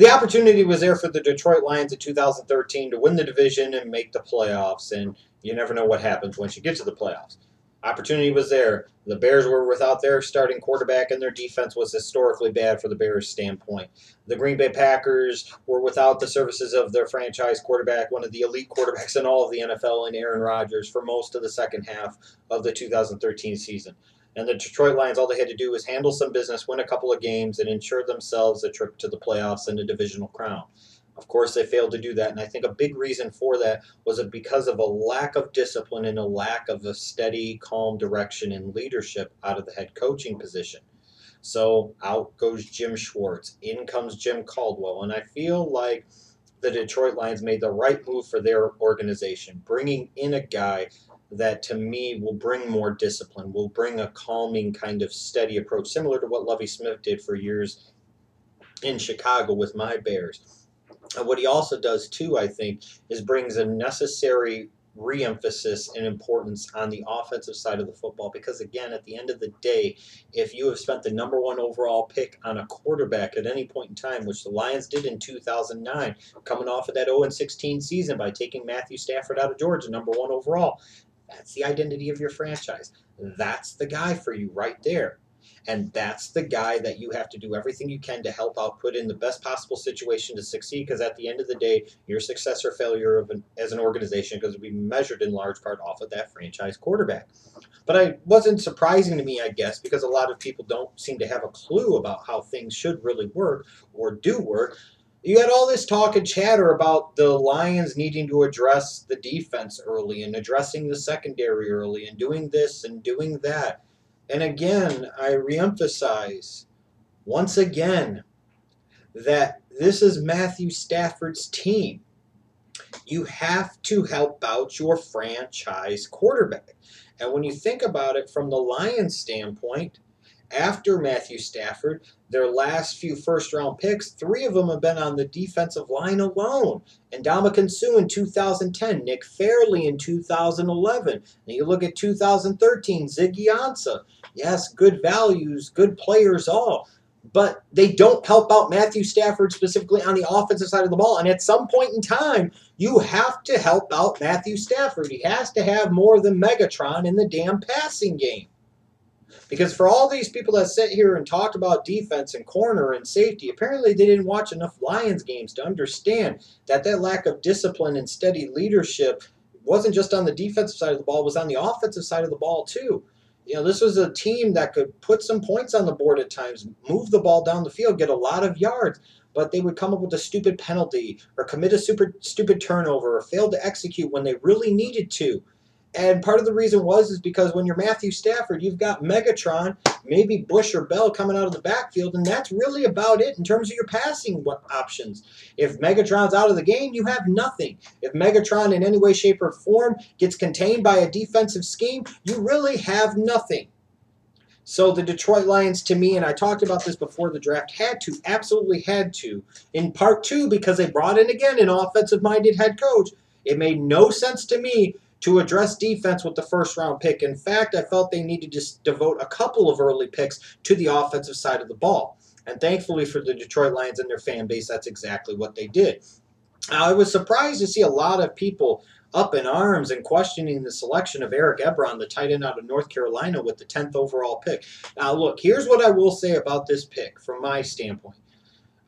The opportunity was there for the Detroit Lions in 2013 to win the division and make the playoffs, and you never know what happens once you get to the playoffs. Opportunity was there. The Bears were without their starting quarterback, and their defense was historically bad for the Bears' standpoint. The Green Bay Packers were without the services of their franchise quarterback, one of the elite quarterbacks in all of the NFL, in Aaron Rodgers, for most of the second half of the 2013 season. And the Detroit Lions, all they had to do was handle some business, win a couple of games, and ensure themselves a trip to the playoffs and a divisional crown. Of course, they failed to do that, and I think a big reason for that was because of a lack of discipline and a lack of a steady, calm direction and leadership out of the head coaching position. So out goes Jim Schwartz, in comes Jim Caldwell, and I feel like the Detroit Lions made the right move for their organization, bringing in a guy that to me will bring more discipline, will bring a calming kind of steady approach, similar to what Lovie Smith did for years in Chicago with my Bears. And what he also does, too, I think, is brings a necessary re-emphasis and importance on the offensive side of the football. Because, again, at the end of the day, if you have spent the #1 overall pick on a quarterback at any point in time, which the Lions did in 2009, coming off of that 0-16 season by taking Matthew Stafford out of Georgia, #1 overall, that's the identity of your franchise. That's the guy for you right there. And that's the guy that you have to do everything you can to help out, put in the best possible situation to succeed, because at the end of the day, your success or failure as an organization is going to be measured in large part off of that franchise quarterback. But it wasn't surprising to me, I guess, because a lot of people don't seem to have a clue about how things should really work or do work. You had all this talk and chatter about the Lions needing to address the defense early and addressing the secondary early and doing this and doing that. And again, I reemphasize once again that this is Matthew Stafford's team. You have to help out your franchise quarterback. And when you think about it from the Lions' standpoint, after Matthew Stafford, their last few first-round picks, 3 of them have been on the defensive line alone. And Ndamukong Suh in 2010, Nick Fairley in 2011. And you look at 2013, Ziggy Ansah. Yes, good values, good players all. But they don't help out Matthew Stafford specifically on the offensive side of the ball. And at some point in time, you have to help out Matthew Stafford. He has to have more than Megatron in the damn passing game. Because for all these people that sit here and talk about defense and corner and safety, apparently they didn't watch enough Lions games to understand that lack of discipline and steady leadership wasn't just on the defensive side of the ball, it was on the offensive side of the ball too. You know, this was a team that could put some points on the board at times, move the ball down the field, get a lot of yards, but they would come up with a stupid penalty or commit a stupid turnover or fail to execute when they really needed to. And part of the reason is because when you're Matthew Stafford, you've got Megatron, maybe Bush or Bell coming out of the backfield, and that's really about it in terms of your passing options. If Megatron's out of the game, you have nothing. If Megatron in any way, shape, or form gets contained by a defensive scheme, you really have nothing. So the Detroit Lions, to me, and I talked about this before the draft, absolutely had to, in part 2, because they brought in, again, an offensive-minded head coach. It made no sense to me to address defense with the first-round pick. In fact, I felt they needed to devote a couple of early picks to the offensive side of the ball. And thankfully for the Detroit Lions and their fan base, that's exactly what they did. Now, I was surprised to see a lot of people up in arms and questioning the selection of Eric Ebron, the tight end out of North Carolina, with the 10th overall pick. Now, look, here's what I will say about this pick from my standpoint.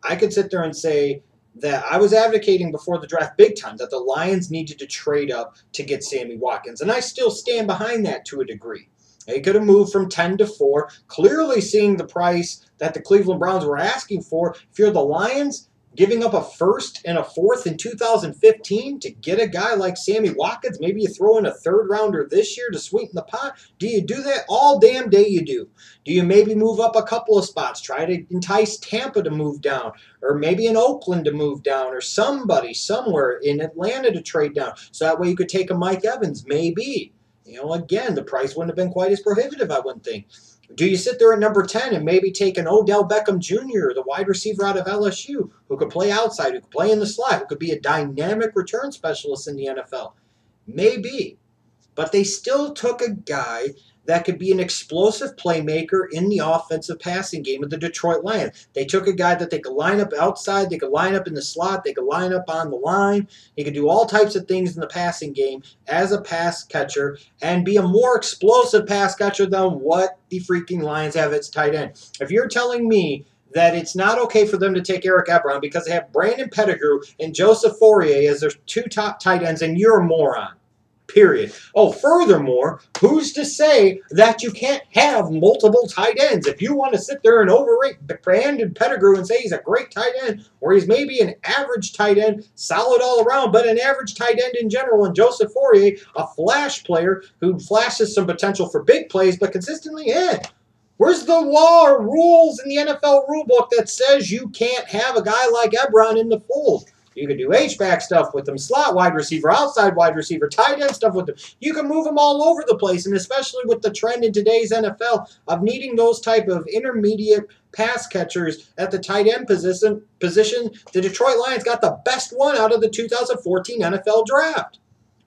I could sit there and say that I was advocating before the draft big time that the Lions needed to trade up to get Sammy Watkins, and I still stand behind that to a degree. They could have moved from 10 to 4, clearly seeing the price that the Cleveland Browns were asking for. If you're the Lions, giving up a first and a fourth in 2015 to get a guy like Sammy Watkins, maybe you throw in a third-rounder this year to sweeten the pot. Do you do that? All damn day you do. Do you maybe move up a couple of spots, try to entice Tampa to move down, or maybe in Oakland to move down, or somebody somewhere in Atlanta to trade down, so that way you could take a Mike Evans, maybe. You know, again, the price wouldn't have been quite as prohibitive, I wouldn't think. Do you sit there at number 10 and maybe take an Odell Beckham Jr., the wide receiver out of LSU, who could play outside, who could play in the slot, who could be a dynamic return specialist in the NFL? Maybe. But they still took a guy that could be an explosive playmaker in the offensive passing game of the Detroit Lions. They took a guy that they could line up outside, they could line up in the slot, they could line up on the line. He could do all types of things in the passing game as a pass catcher and be a more explosive pass catcher than what the freaking Lions have at tight end. If you're telling me that it's not okay for them to take Eric Ebron because they have Brandon Pettigrew and Joseph Fourier as their two top tight ends, and you're a moron. Period. Oh, furthermore, who's to say that you can't have multiple tight ends? If you want to sit there and overrate Brandon Pettigrew and say he's a great tight end, or he's maybe an average tight end, solid all around, but an average tight end in general, and Joseph Fourier, a flash player who flashes some potential for big plays, but consistently, where's the law or rules in the NFL rulebook that says you can't have a guy like Ebron in the fold? You can do H-back stuff with them, slot wide receiver, outside wide receiver, tight end stuff with them. You can move them all over the place, and especially with the trend in today's NFL of needing those type of intermediate pass catchers at the tight end position, the Detroit Lions got the best one out of the 2014 NFL Draft.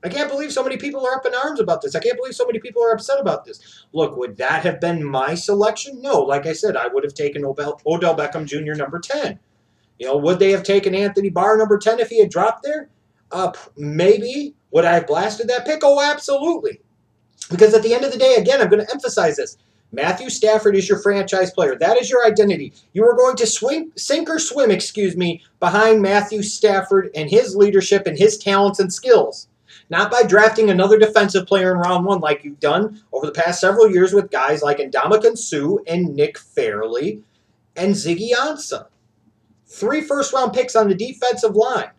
I can't believe so many people are up in arms about this. I can't believe so many people are upset about this. Look, would that have been my selection? No. Like I said, I would have taken Odell Beckham Jr. number 10. Would they have taken Anthony Barr number 10 if he had dropped there? Maybe. Would I have blasted that pick? Oh, absolutely. Because at the end of the day, again, I'm going to emphasize this. Matthew Stafford is your franchise player. That is your identity. You are going to sink or swim, behind Matthew Stafford and his leadership and his talents and skills. Not by drafting another defensive player in round one like you've done over the past several years with guys like Ndamukong Suh and Nick Fairley and Ziggy Ansah. 3 first-round picks on the defensive line.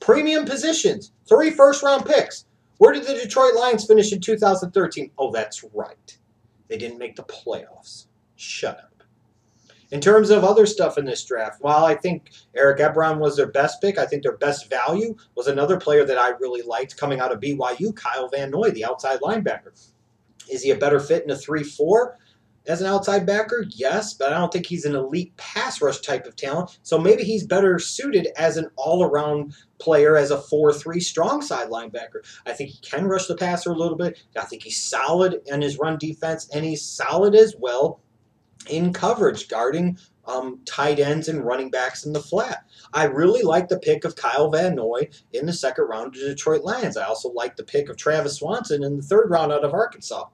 Premium positions. 3 first-round picks. Where did the Detroit Lions finish in 2013? Oh, that's right. They didn't make the playoffs. Shut up. In terms of other stuff in this draft, while I think Eric Ebron was their best pick, I think their best value was another player that I really liked coming out of BYU, Kyle Van Noy, the outside linebacker. Is he a better fit in a 3-4? As an outside backer, yes, but I don't think he's an elite pass rush type of talent. So maybe he's better suited as an all-around player as a 4-3 strong side linebacker. I think he can rush the passer a little bit. I think he's solid in his run defense, and he's solid as well in coverage, guarding tight ends and running backs in the flat. I really like the pick of Kyle Van Noy in the second round of the Detroit Lions. I also like the pick of Travis Swanson in the third round out of Arkansas.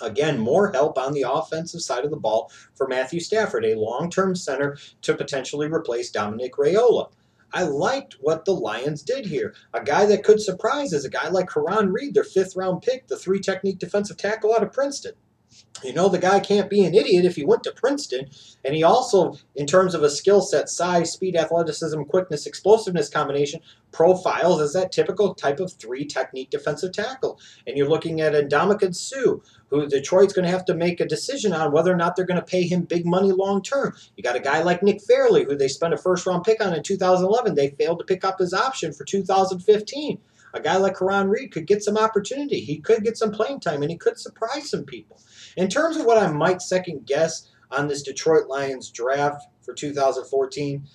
Again, more help on the offensive side of the ball for Matthew Stafford, a long-term center to potentially replace Dominic Raiola. I liked what the Lions did here. A guy that could surprise is a guy like Karan Reed, their 5th-round pick, the 3-technique defensive tackle out of Princeton. The guy can't be an idiot if he went to Princeton. And he also, in terms of a skill set, size, speed, athleticism, quickness, explosiveness combination, profiles as that typical type of 3-technique defensive tackle. And you're looking at Ndamukong Suh, who Detroit's going to have to make a decision on whether or not they're going to pay him big money long term. You got a guy like Nick Fairley, who they spent a 1st-round pick on in 2011. They failed to pick up his option for 2015. A guy like Karan Reed could get some opportunity. He could get some playing time, and he could surprise some people. In terms of what I might second guess on this Detroit Lions draft for 2014,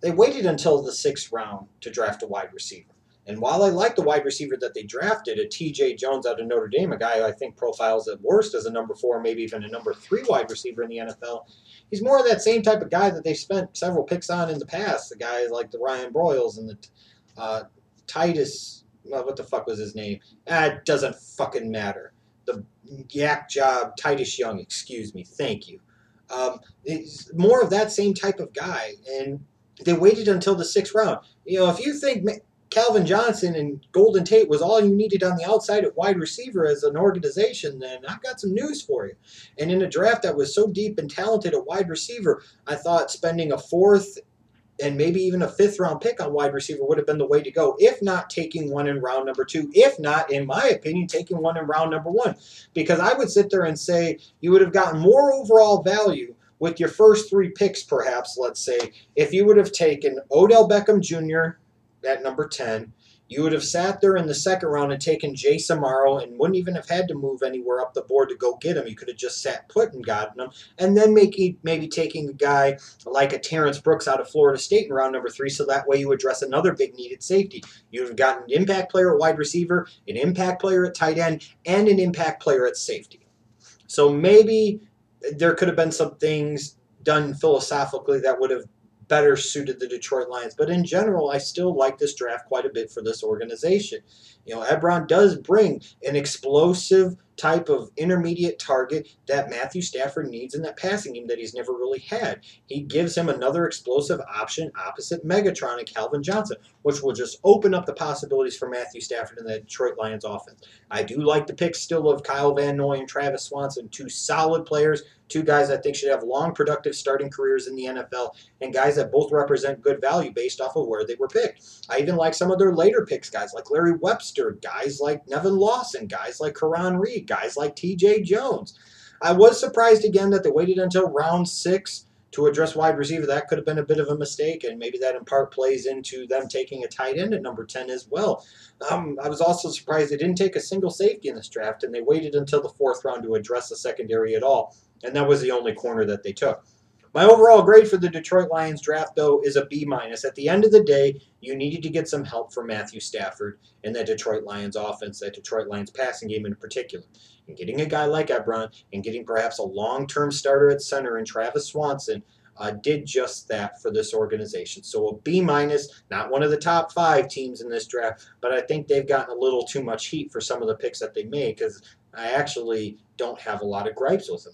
they waited until the 6th round to draft a wide receiver. And while I like the wide receiver that they drafted, a T.J. Jones out of Notre Dame, a guy I think profiles at worst as a number 4, maybe even a number 3 wide receiver in the NFL, he's more of that same type of guy that they spent several picks on in the past. The guys like the Ryan Broyles and the Titus, what the fuck was his name? It doesn't fucking matter. The yak job, Titus Young, excuse me, thank you. It's more of that same type of guy, and they waited until the 6th round. If you think Calvin Johnson and Golden Tate was all you needed on the outside at wide receiver as an organization, then I've got some news for you. And in a draft that was so deep and talented at wide receiver, I thought spending a 4th and maybe even a 5th-round pick on wide receiver would have been the way to go, if not taking one in round number 2, if not, in my opinion, taking one in round number 1. Because I would sit there and say you would have gotten more overall value with your first 3 picks, perhaps, let's say, if you would have taken Odell Beckham Jr. at number 10, you would have sat there in the 2nd round and taken Jay Samaro and wouldn't even have had to move anywhere up the board to go get him. You could have just sat put and gotten him. And then maybe taking a guy like a Terrence Brooks out of Florida State in round number 3, so that way you address another big needed safety. You would have gotten an impact player at wide receiver, an impact player at tight end, and an impact player at safety. So maybe there could have been some things done philosophically that would have better suited the Detroit Lions. But in general, I still like this draft quite a bit for this organization. Ebron does bring an explosive type of intermediate target that Matthew Stafford needs in that passing game that he's never really had. He gives him another explosive option opposite Megatron and Calvin Johnson, which will just open up the possibilities for Matthew Stafford and the Detroit Lions offense. I do like the pick still of Kyle Van Noy and Travis Swanson, two solid players, two guys I think should have long, productive starting careers in the NFL, and guys that both represent good value based off of where they were picked. I even like some of their later picks, guys like Larry Webster, guys like Nevin Lawson, guys like Karan Reed, guys like TJ Jones. I was surprised again that they waited until round 6 to address wide receiver. That could have been a bit of a mistake, and maybe that in part plays into them taking a tight end at number 10 as well. I was also surprised they didn't take a single safety in this draft, and they waited until the 4th round to address the secondary at all, and that was the only corner that they took. My overall grade for the Detroit Lions draft, though, is a B-. At the end of the day, you needed to get some help from Matthew Stafford and that Detroit Lions offense, that Detroit Lions passing game in particular. And getting a guy like Ebron and getting perhaps a long-term starter at center in Travis Swanson did just that for this organization. So a B-, not one of the top 5 teams in this draft, but I think they've gotten a little too much heat for some of the picks that they made because I actually don't have a lot of gripes with them.